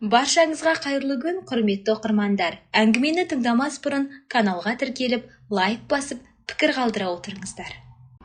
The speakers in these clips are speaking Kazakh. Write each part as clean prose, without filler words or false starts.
Баршаңызға қайырлы күн, құрметті оқырмандар. Әңгімені тыңдамас бұрын каналға тіркеліп, лайк басып, пікір қалдыра отырыңыздар.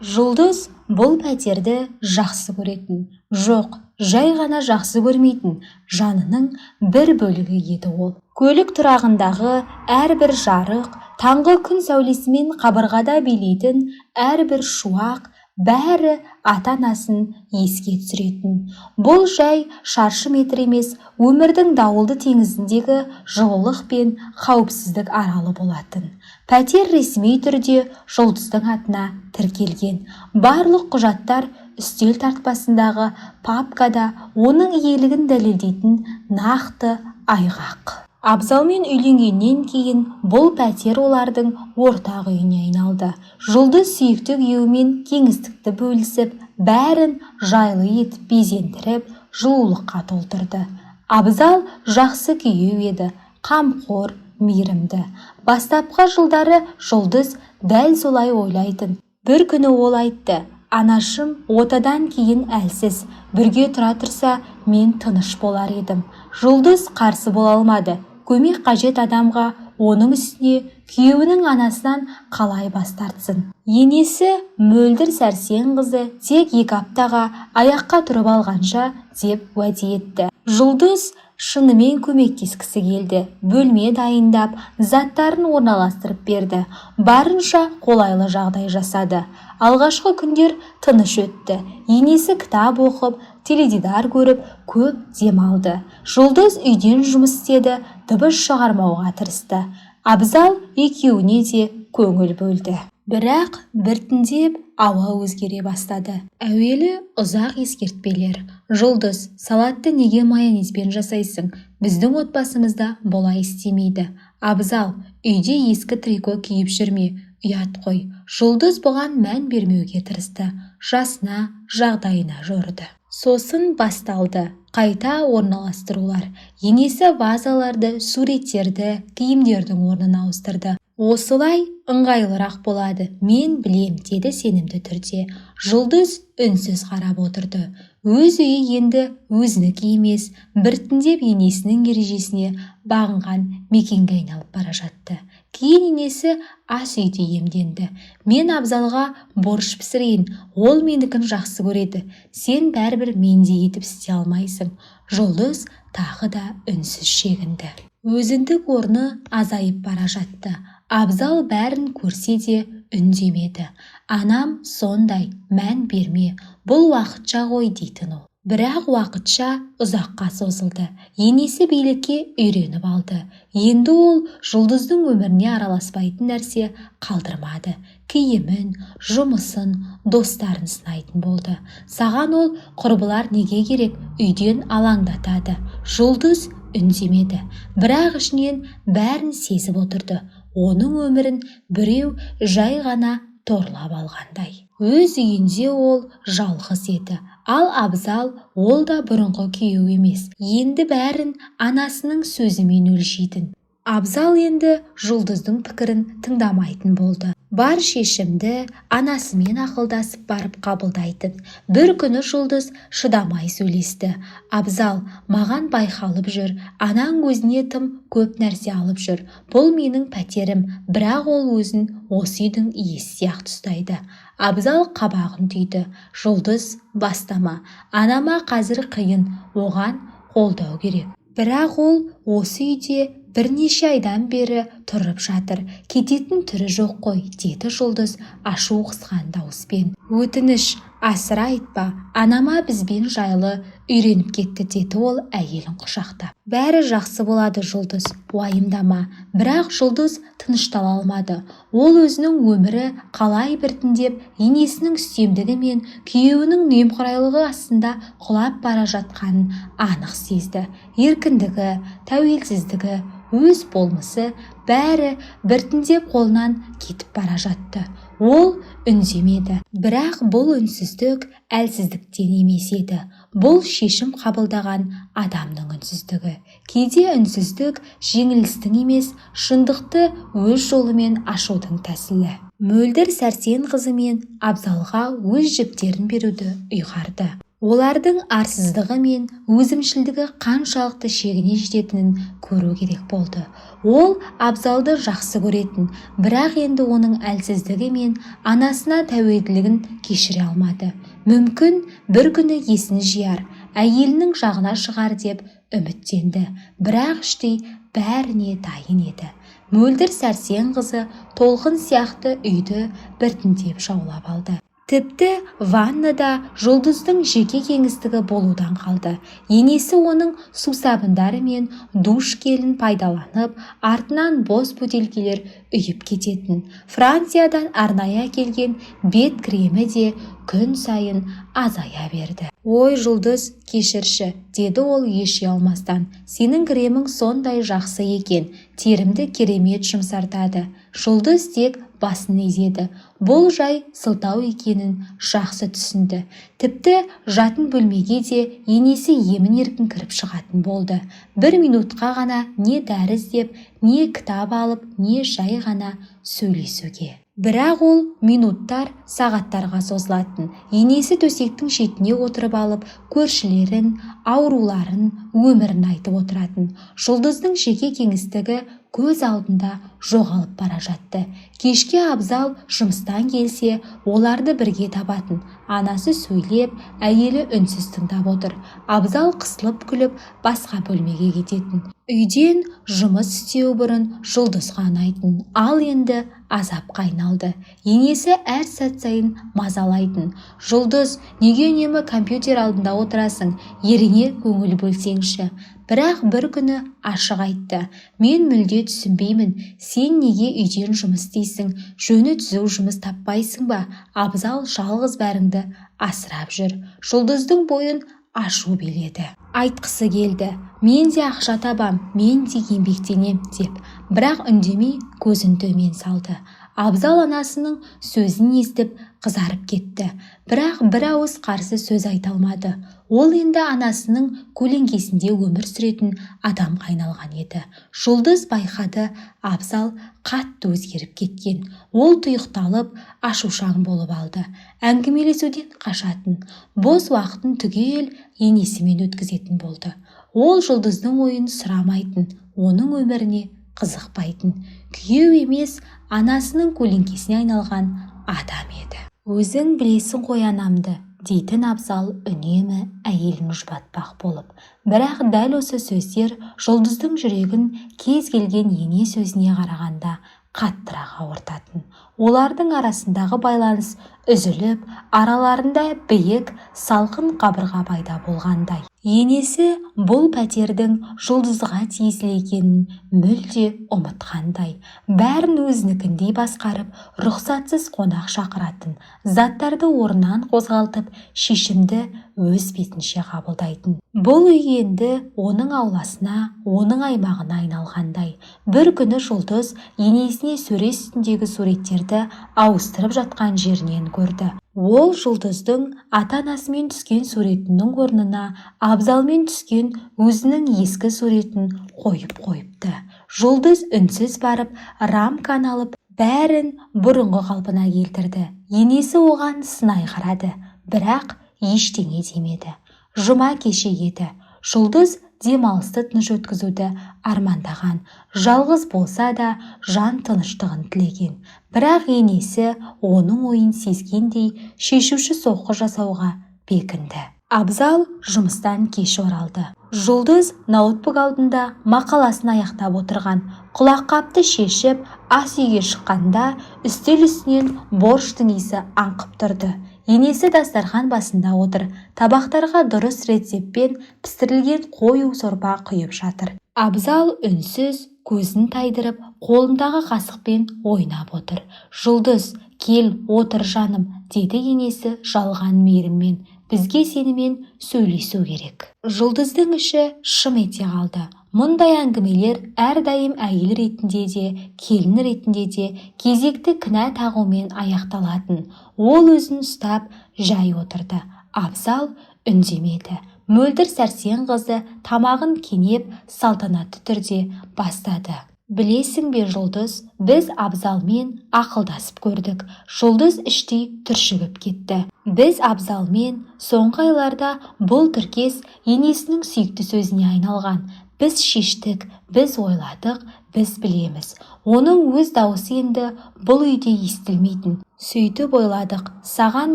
Жұлдыз бұл пәтерді жақсы көретін, жоқ, жай ғана жақсы көрмейтін жанының бір бөлігі еді ол. Көлік тұрағындағы әрбір жарық, таңғы күн сәулесімен қабырғада билейтін әрбір шуақ, бәрі ата-анасын еске түсіретін. Бұл жай шаршы метр емес, өмірдің дауылды теңізіндегі жылылық пен қауіпсіздік аралы болатын. Пәтер ресми түрде Жұлдыздың атына тіркелген. Барлық құжаттар үстел тартпасындағы папкада оның иелігін дәлелдейтін нақты айғақ. Абзалмен үйленгеннен кейін бұл пәтер олардың ортақ үйіне айналды. Жұлдыз сүйікті күйеуімен кеңістікті бөлісіп, бәрін жайлы етіп безендіріп, жылулыққа толтырды. Абзал жақсы күйеу еді, қамқор, мейірімді. Бастапқы жылдары Жұлдыз дәл солай ойлайтын. Бір күні ол айтты: «Анашым отадан кейін әлсіз, бірге тұра тұрса, мен тыныш болар едім». Жұлдыз қарсы бола алмады. Көмек қажет адамға, оның үстіне күйеуінің анасынан қалай бас тартсын. Енесі мөлдір сәрсен қызы тек 2 аптаға аяққа тұрып алғанша деп уәде етті. Жұлдыз шынымен көмектескісі келді. Бөлме дайындап, заттарын орналастырып берді. Барынша қолайлы жағдай жасады. Алғашқы күндер тыныш өтті. Енесі кітап оқып, теледидар көріп, көп демалды. Жұлдыз үйден жұмыс істеді, дыбыс шығармауға тырысты. Абзал екеуіне де көңіл бөлді. Бірақ біртіндеп ауа өзгере бастады. Әуелі ұзақ ескертпелер. «Жұлдыз, салатты неге майонезбен жасайсың? Біздің отбасымызда бұлай істемейді». «Абзал, үйде ескі трико киіп жүрме, ұят қой». Жұлдыз бұған мән бермеуге тырысты. Жасына, жағдайына жорыды. Сосын басталды қайта орналастырулар. Енесі вазаларды, суреттерді, киімдердің орнына ауыстырды. «Осылай ыңғайлырақ болады, мен білем», деді сенімді түрде. Жұлдыз үнсіз қарап отырды. Өз үйі енді өзінікі емес, біртіндеп енесінің ережесіне бағынған мекенге айналып бара жатты. Кейін енесі ас үйде иемденді. «Мен Абзалға борщ пісірейін, ол менікін жақсы көреді. Сен бәрібір мендей етіп істей алмайсың». Жұлдыз тағы да үнсіз шегінді. Өзіндік орны азайып бара жатты. Абзал бәрін көрсе де үндемеді. «Анам сондай, мән берме, бұл уақытша ғой», дейтін ол. Бірақ уақытша ұзаққа созылды. Енесі билікке үйреніп алды. Енді ол Жұлдыздың өміріне араласпайтын нәрсе қалдырмады. Киімін, жұмысын, достарын сынайтын болды. Саған ол құрбылар неге керек, үйден алаңдатады. Жұлдыз үндемеді. Бірақ ішінен бәрін сезіп отырды. Оның өмірін біреу жай ғана торлап алғандай. Өз үйінде ол жалғыз еді. Ал Абзал ол да бұрынғы күйеу емес. Енді бәрін анасының сөзімен өлшейтін. Абзал енді Жұлдыздың пікірін тыңдамайтын болды. Бар шешімді анасымен ақылдасып барып қабылдайтын. Bir күні Жұлдыз шыдамай сөйлесті. «Абзал, маған байқалып жүр, анаң өзіне тым көп нәрсе алып жүр. Бұл менің пәтерім, бірақ ол өзін осы үйдің иесі сияқты ұстайды». Абзал қабағын түйді. «Жұлдыз, бастама. Анама қазір қиын, оған қолдау керек». Бірақ ол осы үйде бірнеше айдан бері тұрып жатыр. Кететін түрі жоқ қой, деді Жұлдыз ашу қысқан дауыспен. «Өтініш, асыра айтпа, анама бізбен жайлы үйреніп кетті», деді ол әйелін құшақтап. «Бәрі жақсы болады, Жұлдыз, уайымдама». Бірақ Жұлдыз тыныштала алмады. Ол өзінің өмірі қалай біртіндеп енесінің үстемдігі мен күйеуінің немқұрайлығы астында құлап бара жатқанын анық сезді. Еркіндігі, тәуелсіздігі, өз болмысы бәрі біртіндеп қолынан кетіп бара жатты. Ол үндемеді. Бірақ бұл үнсіздік әлсіздіктен емес еді. Бұл шешім қабылдаған адамның үнсіздігі. Кейде үнсіздік жеңілістің емес, шындықты өз жолымен ашудың тәсілі. Мөлдір сәрсен қызы мен Абзалға өз жіптерін беруді ұйғарды. Олардың арсыздығы мен өзімшілдігі қаншалықты шегіне жететінін көру керек болды. Ол Абзалды жақсы көретін, бірақ енді оның әлсіздігі мен анасына тәуелділігін кешіре алмады. Мүмкін бір күні есін жияр, әйелінің жағына шығар деп үміттенді, бірақ іштей бәріне дайын еді. Мөлдір сәрсен қызы толқын сияқты үйді біртіндеп жаулап алды. Тіпті ваннада Жұлдыздың жеке кеңістігі болудан қалды. Енесі оның сусабындары мен душ келін пайдаланып, артынан бос бөтелкелер үйіп кететін. Франциядан арнайы әкелген бет кремі де күн сайын азая берді. «Ой, Жұлдыз, кешірші», деді ол еше алмастан. «Сенің кремің сондай жақсы екен, терімді керемет жұмсартады». Жұлдыз тек басын изеді. Бұл жай сылтау екенін жақсы түсінді. Тіпті жатын бөлмеге де енесі емін-еркін кіріп шығатын болды. 1 минутқа ғана не дәрі іздеп, не кітап алып, не жай ғана сөйлесуге. Бірақ ол минуттар сағаттарға созылатын. Енесі төсектің шетіне отырып алып, көршілерін, ауруларын, өмірін айтып отыратын. Жұлдыздың жеке кеңістігі көз алдында жоғалып бара жатты. Кешке Абзал жұмыстан келсе, оларды бірге табатын. Анасы сөйлеп, әйелі үнсіз тыңдап отыр. Абзал қысылып күліп, басқа бөлмеге кететін. Үйден жұмыс істеу бұрын Жұлдызға ұнайтын, ал енді азапқа айналды. Енесі әр сәт сайын мазалайтын. «Жұлдыз, неге үнемі компьютер алдында отырасың? Еріңе көңіл бөлсеңші». Бірақ бір күні ашық айтты: «Мен мүлде түсінбеймін. Сен неге үйден жұмыс істейсің? Жөні түзу жұмыс таппайсың ба? Абзал жалғыз бәріңді асырап жүр». Жұлдыздың бойын ашу биледі. Айтқысы келді: «Мен де ақша табам, мен де еңбектенем» деп. Бірақ үндемей көзін төмен салды. Абзал анасының сөзін естіп қызарып кетті. Бірақ бір ауыз қарсы сөз айта алмады. Ол енді анасының көлеңкесінде өмір сүретін адамға айналған еді. Жұлдыз байқады, Абзал қатты өзгеріп кеткен. Ол тұйықталып, ашушаң болып алды. Әңгімелесуден қашатын, бос уақытын түгел енесімен өткізетін болды. Ол Жұлдыздың ойын сұрамайтын, оның өміріне қызықпайтын. Күйеу емес, анасының көлеңкесіне айналған адам еді. «Өзің білесің ғой анамды», дейтін Абзал үнемі әйелін жұбатпақ болып. Бірақ дәл осы сөздер Жұлдыздың жүрегін кез келген ене сөзіне қарағанда қаттырақ ауыртатын. Олардың арасындағы байланыс үзіліп, араларында биік, салқын қабырға пайда болғандай. Енесі бұл пәтердің Жұлдызға тиесілі екенін мүлде ұмытқандай. Бәрін өзінікіндей басқарып, рұқсатсыз қонақ шақыратын, заттарды орнынан қозғалтып, шешімді өз бетінше қабылдайтын. Бұл үй енді оның ауласына, оның аймағына айналғандай. Bir күні Жұлдыз енесіне сөрес үстіндегі суреттерді ауыстырып жатқан жерінен көрді. Ол Жұлдыздың ата-анасымен түскен суретінің орнына Абзалмен түскен өзінің ескі суретін қойып қойыпты. Жұлдыз үнсіз барып, рамканы алып, бәрін бұрынғы қалпына келтірді. Енесі оған сынай қарады, бірақ ештеңе демеді. Жұма кеші еді. Жұлдыз демалысты тыныш өткізуді армандаған, жалғыз болса да жан тыныштығын тілеген. Бірақ енесі оның ойын сезгендей шешуші соққы жасауға бекінді. Абзал жұмыстан кеш оралды. Жұлдыз ноутбук алдында мақаласын аяқтап отырған. Құлаққапты шешіп, ас үйге шыққанда үстел үстінен борщтың иісі аңқып тұрды. Енесі дастархан басында отыр. Табақтарға дұрыс рецеппен пістірілген қою сорпа құйып жатыр. Абзал үнсіз, көзін тайдырып, қолындағы қасықпен ойнап отыр. «Жұлдыз, кел, отыр жаным», деді енесі жалған мейіріммен. «Бізге сенімен сөйлесу керек». Жұлдыздың іші шым ете қалды. Мұндай әңгімелер әрдайым әйел ретінде де, келін ретінде де кезекті кінә тағумен аяқталатын. Ол өзін ұстап жай отырды. Абзал үндемеді. Мөлдір сәрсен қызы тамағын кенеп салтанатты түрде бастады. Білесің бе, Жұлдыз, біз Абзалмен ақылдасып көрдік. Жұлдыз іштей түршігіп кетті. Біз Абзалмен соңғы айларда бұл тіркес енесінің сүйікті сөзіне айналған. Біз шештік, біз ойладық, біз білеміз. Оның өз дауысы енді бұл үйде естілмейтін. Сөйтіп ойладық, саған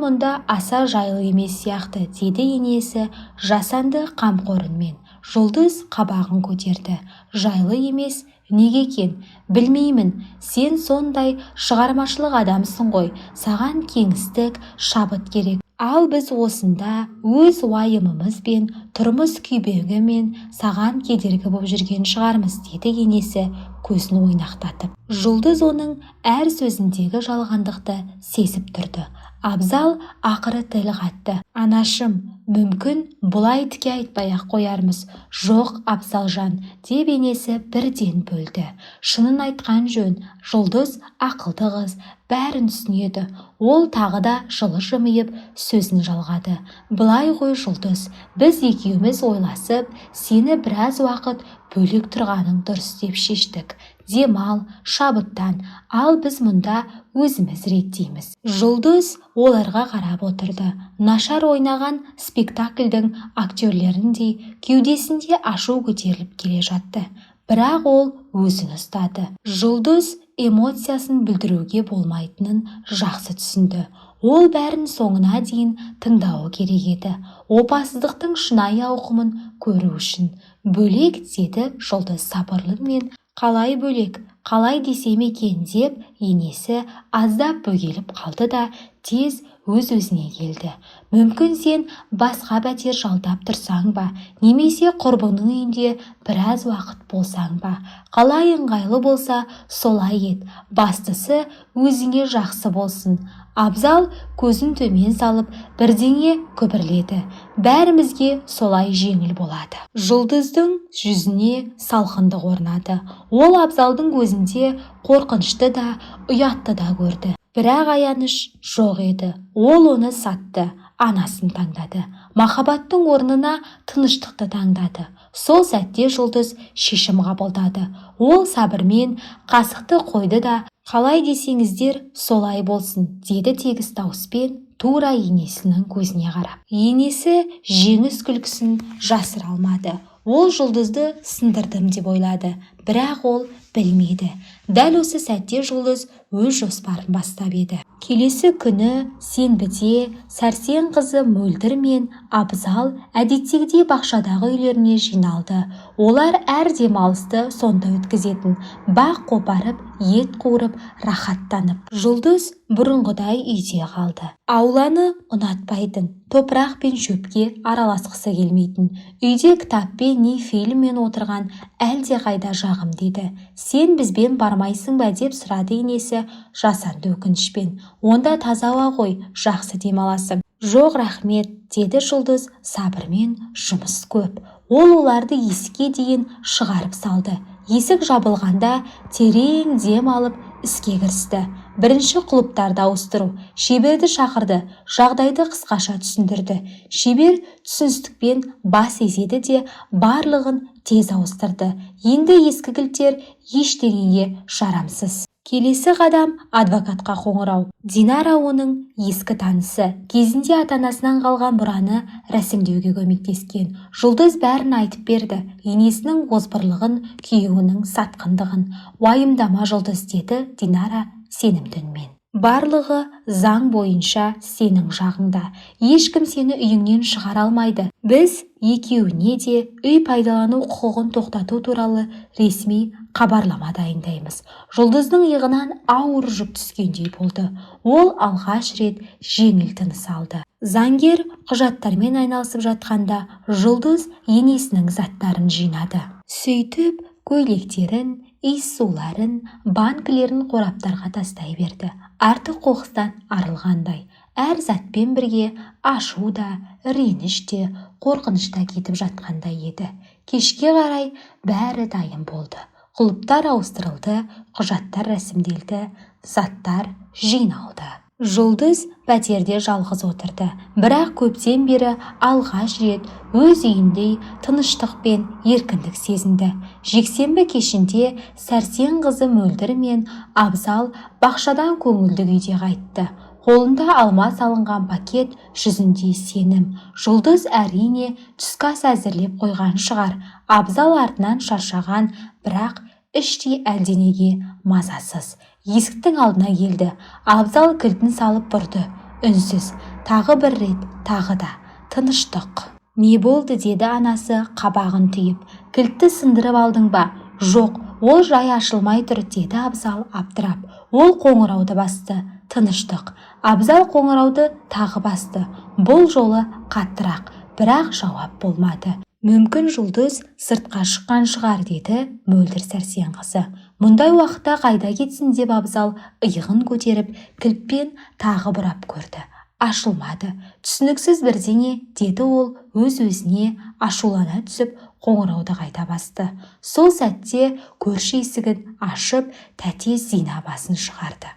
мұнда аса жайлы емес сияқты, деді енесі жасанды қамқорынмен. Жұлдыз қабағын көтерді. Жайлы емес, неге екен? Білмеймін, сен сондай шығармашылық адамсың ғой, саған кеңістік, шабыт керек. Ал біз осында өз уайымымызбен, тұрмыс күйбеңімен саған кедергі боп жүрген шығармыз, деді енесі көзін ойнақтатып. Жұлдыз оның әр сөзіндегі жалғандықты сезіп тұрды. Абзал ақыры тіл қатты. Анашым, мүмкін бұлай тіке айтпай-ақ қоярмыз. Жоқ, Абзалжан, деп енесі бірден бөлді. Шынын айтқан жөн, Жұлдыз ақылды қыз, бәрін түсінеді. Ол тағы да жылы жымиып сөзін жалғады. Былай ғой, Жұлдыз, біз екеуміз ойласып, сені біраз уақыт бөлек тұрғаның дұрыс деп шештік. Демал, шабыттан, ал біз мұнда өзіміз реттейміз. Жұлдыз оларға қарап отырды. Нашар ойнаған спектакльдің актерлеріндей кеудесінде ашу көтеріліп келе жатты. Бірақ ол өзін ұстады. Жұлдыз эмоциясын білдіруге болмайтынын жақсы түсінді. Ол бәрін соңына дейін тыңдауы керек еді. Опасыздықтың шынайы ауқымын көру үшін. Бөлек, деді Жұлдыз сабырлымен. Қалай бөлек, қалай десем екен деп енесі аздап бөгеліп қалды да тез өз-өзіне келді. Мүмкін сен басқа пәтер жалдап тұрсаң ба, немесе құрбыңның үйінде біраз уақыт болсаң ба, қалай ыңғайлы болса солай ет. Бастысы өзіңе жақсы болсын. Абзал көзін төмен салып бірдеңе күбірледі. Бәрімізге солай жеңіл болады. Жұлдыздың жүзіне салқындық орнады. Ол Абзалдың көзінде қорқынышты да, ұятты да көрді. Бірақ аяныш жоқ еді. Ол оны сатты, анасын таңдады. Махаббаттың орнына тыныштықты таңдады. Сол сәтте Жұлдыз шешім қабылдады. Ол сабырмен қасықты қойды да, қалай десеңіздер солай болсын, деді тегіс дауыспен тура енесінің көзіне қарап. Енесі жеңіс күлкісін жасыра алмады. Ол Жұлдызды сындырдым деп ойлады, бірақ ол білмейді. Дәл осы сәтте Жұлдыз өз жоспарын бастап еді. Келесі күні сенбіде Сәрсен қызы Мөлдір мен Абзал әдеттегідей бақшадағы үйлеріне жиналды. Олар әр демалысты сонда өткізетін. Бақ қопарып, ет қуырып, рахаттанып. Жұлдыз бұрынғыдай үйде қалды. Ауланы ұнатпайтын, топырақ пен шөпке араласқысы келмейтін. Үйде кітаппен не фильммен отырған әлде қайда жағым дейді. Сен бізбен бармайсың ба деп сұрады енесі жасанды өкінішпен. Онда таза ауа ғой, жақсы демаласың. Жоқ, рахмет, деді Жұлдыз сабырмен, жұмыс көп. Ол оларды есікке дейін шығарып салды. Есік жабылғанда терең дем алып іске кірісті. Бірінші құлыптарды ауыстыру. Шеберді шақырды, жағдайды қысқаша түсіндірді. Шебер түсіністікпен бас изеді де барлығын тез ауыстырды. Енді ескі кілттер ештеңеге жарамсыз. Келесі қадам адвокатқа қоңырау. Динара оның ескі танысы. Кезінде ата-анасынан қалған мұраны рәсімдеуге көмектескен. Жұлдыз бәрін айтып берді. Енесінің озбырлығын, күйеуінің сатқындығын. Уайымдама, Жұлдыз, деді Динара сенімді үнмен. Барлығы заң бойынша сенің жағыңда. Ешкім сені үйіңнен шығара алмайды. Біз екеуіне де үй пайдалану құқығын тоқтату туралы ресми хабарлама дайындаймыз. Жұлдыздың иығынан ауыр жүк түскендей болды. Ол алғаш рет жеңіл тыныс алды. Заңгер құжаттармен айналысып жатқанда Жұлдыз енесінің заттарын жинады. Сөйтіп көйлектерін, иіссуларын, банкілерін қораптарға тастай берді. Артық қоқыстан арылғандай. Әр затпен бірге ашу да, реніш те, қорқыныш та кетіп жатқандай еді. Кешке қарай бәрі дайын болды. Құлыптар ауыстырылды, құжаттар рәсімделді, заттар жиналды. Жұлдыз пәтерде жалғыз отырды, бірақ көптен бері алғаш рет өз үйіндей тыныштық пен еркіндік сезінді. Жексенбі кешінде Сәрсен қызы Мөлдір мен Абзал бақшадан көңілді күйде қайтты. Қолында алма салынған пакет, жүзінде сенім. Жұлдыз әрине түскі ас әзірлеп қойған шығар. Абзал артынан шаршаған, бірақ іштей әлденеге мазасыз. Есіктің алдына келді. Абзал кілтін салып бұрды. Үнсіз. Тағы бір рет, тағы да. Тыныштық. Не болды деді анасы қабағын түйіп. Кілтті сындырып алдың ба? Жоқ, ол жай ашылмай тұр деді Абзал аптырап. Ол қоңырауды басты. Тыныштық. Абзал қоңырауды тағы басты. Бұл жолы қаттырақ, бірақ жауап болмады. Мүмкін Жұлдыз сыртқа шыққан шығар деді Мөлдір Сәрсен қызы. Мұндай уақытта қайда кетсін деп Абзал иығын көтеріп кілтпен тағы бұрап көрді. Ашылмады. Түсініксіз бірдеңе деді ол өз-өзіне ашулана түсіп қоңырауды қайта басты. Сол сәтте көрші есігін ашып тәте Зина басын шығарды.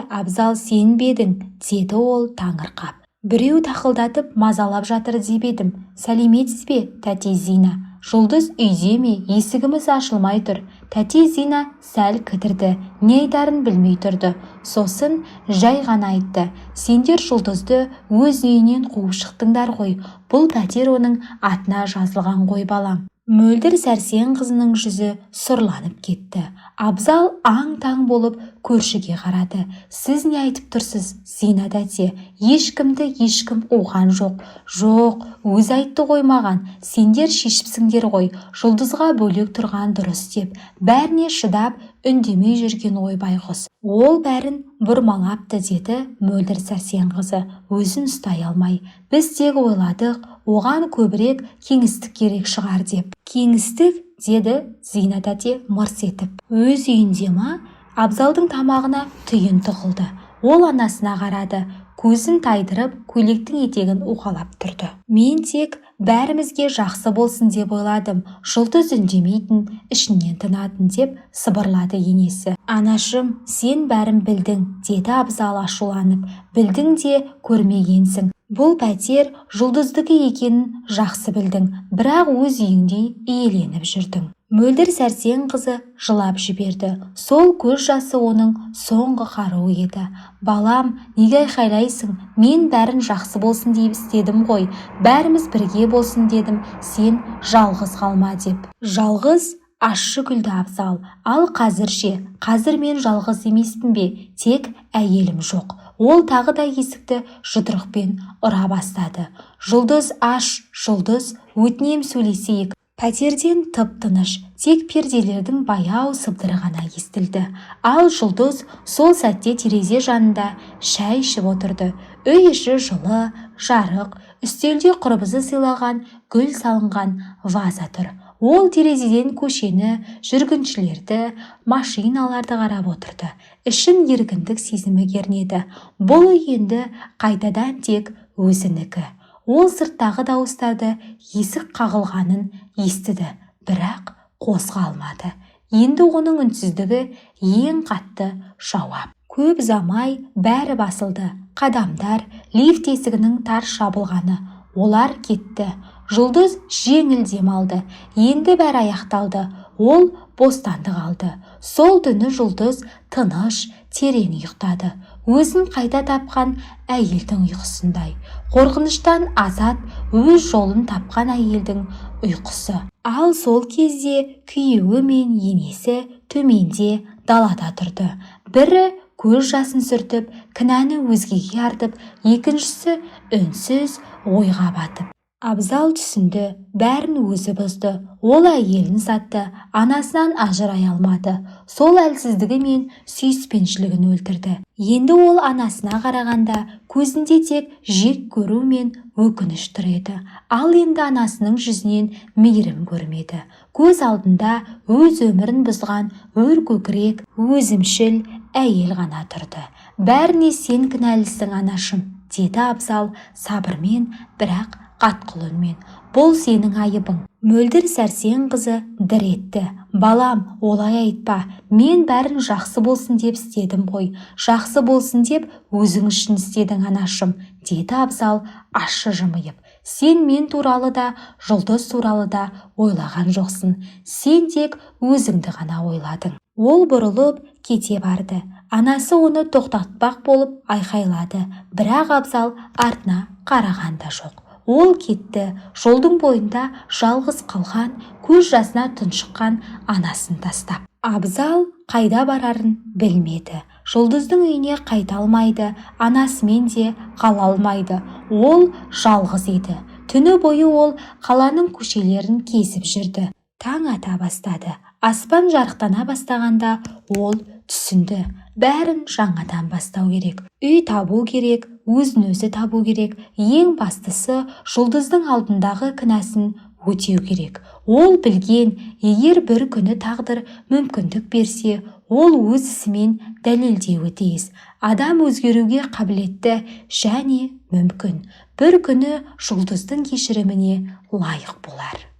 Абзал сен бе едің деді ол таңырқап. Біреу тақылдатып мазалап жатыр деп едім. Сәлеметсіз бе, тәте Зина? Жұлдыз үйде ме? Есігіміз ашылмай тұр. Тәте Зина сәл кідірді, не айтарын білмей тұрды. Сосын жай ғана айтты. Сендер Жұлдызды өз үйінен қуып шықтыңдар ғой. Бұл пәтер оның атына жазылған ғой балам. Мөлдір Сәрсен қызының жүзі сұрланып кетті. Абзал аң-таң болып көршіге қарады. Сіз не айтып тұрсыз, Зина тәте? Ешкімді ешкім қуған жоқ. Жоқ, өз айтты ғой маған. Сендер шешіпсіңдер ғой. Жұлдызға бөлек тұрған дұрыс деп. Бәріне шыдап үндемей жүрген ой байғұс. Ол бәрін бұрмалапты деді Мөлдір Сәрсен қызы өзін ұстай алмай. Біз тек ойладық, оған көбірек кеңістік керек шығар деп. Кеңістік деді Зина тәте мырс етіп. Өз үйінде ма? Абзалдың тамағына түйін тығылды. Ол анасына қарады. Көзін тайдырып, көйлектің етегін уқалап тұрды. Мен тек бәрімізге жақсы болсын деп ойладым. Жұлдыз үндемейтін, ішінен тынатын деп сыбырлады енесі. Анашым, сен бәрін білдің, деді Абзал ашуланып. Білдің де көрмегенсің. Бұл пәтер Жұлдыздікі екенін жақсы білдің, бірақ өз үйіңдей иеленіп жүрдің. Мөлдір Сәрсен қызы жылап жіберді. Сол көз жасы оның соңғы қаруы еді. Балам, неге айқайлайсың? Мен бәрін жақсы болсын деп істедім ғой. Бәріміз бірге болсын дедім. Сен жалғыз қалма деп. Жалғыз? Ащы күлді Абзал. Ал қазірше, қазір мен жалғыз емеспін бе? Тек әйелім жоқ. Ол тағы да есікті жұдырықпен ұра бастады. Жұлдыз аш, Жұлдыз, өтінем сөйлесейік. Пәтерден тып-тыныш, тек перделердің баяу сыбдыры ғана естілді. Ал Жұлдыз сол сәтте терезе жанында шәй ішіп отырды. Үй іші жылы, жарық, үстелде құрбызы сыйлаған гүл салынған ваза тұр. Ол терезеден көшені, жүргіншілерді, машиналарды қарап отырды. Ішін еркіндік сезімі кернеді. Бұл үй енді қайтадан тек өзінікі. Ол сырттағы дауыстарды есік қағылғанын естіді, бірақ қозғалмады. Енді оның үнсіздігі ең қатты жауап. Көп замай бәрі басылды. Қадамдар, лифт есігінің тарс жабылғаны. Олар кетті. Жұлдыз жеңіл демалды. Енді бәрі аяқталды. Ол бостандық алды. Сол түні Жұлдыз тыныш, терең ұйықтады. Өзін қайта тапқан әйелдің ұйқысындай. Қорқыныштан азат, өз жолын тапқан әйелдің ұйқысы. Ал сол кезде күйеуі мен енесі төменде далада тұрды. Бірі көз жасын сүртіп, кінәні өзгеге артып, екіншісі үнсіз ойға батып. Абзал түсінді, бәрін өзі бұзды. Ол әйелін сатты, анасынан ажырай алмады. Сол әлсіздігі мен сүйіспеншілігін өлтірді. Енді ол анасына қарағанда көзінде тек жек көру мен өкініш тұр еді. Ал енді анасының жүзінен мейірім көрмеді. Көз алдында өз өмірін бұзған өр көкірек, өзімшіл әйел ғана тұрды. Бәріне сен кінәлісің анашым, деді Абзал сабырмен, бірақ қатқыл үнмен. бұл сенің айыбың. Мөлдір Сәрсен қызы дір етті. Балам, олай айтпа. Мен бәрін жақсы болсын деп істедім ғой. Жақсы болсын деп өзің үшін істедің анашым, деді Абзал ащы жымиып. Сен мен туралы да, Жұлдыз туралы да ойлаған жоқсың. Сен тек өзіңді ғана ойладың. Ол бұрылып кете барды. Анасы оны тоқтатпақ болып айқайлады. Бірақ Абзал артына қараған да жоқ. Ол кетті. Жолдың бойында жалғыз қалған, көз жасына тұншыққан анасын тастап. Абзал қайда барарын білмеді. Жұлдыздың үйіне қайта алмайды, анасымен де қала алмайды. Ол жалғыз еді. Түні бойы ол қаланың көшелерін кезіп жүрді. Таң ата бастады. Аспан жарықтана бастағанда ол түсінді. Бәрін жаңадан бастау керек. Үй табу керек, өзін-өзі табу керек. Ең бастысы Жұлдыздың алдындағы кінәсін өтеу керек. Ол білген, егер бір күні тағдыр мүмкіндік берсе, ол өз ісімен дәлелдеуі тиіс. Адам өзгеруге қабілетті және мүмкін. Бір күні Жұлдыздың кешіріміне лайық болар.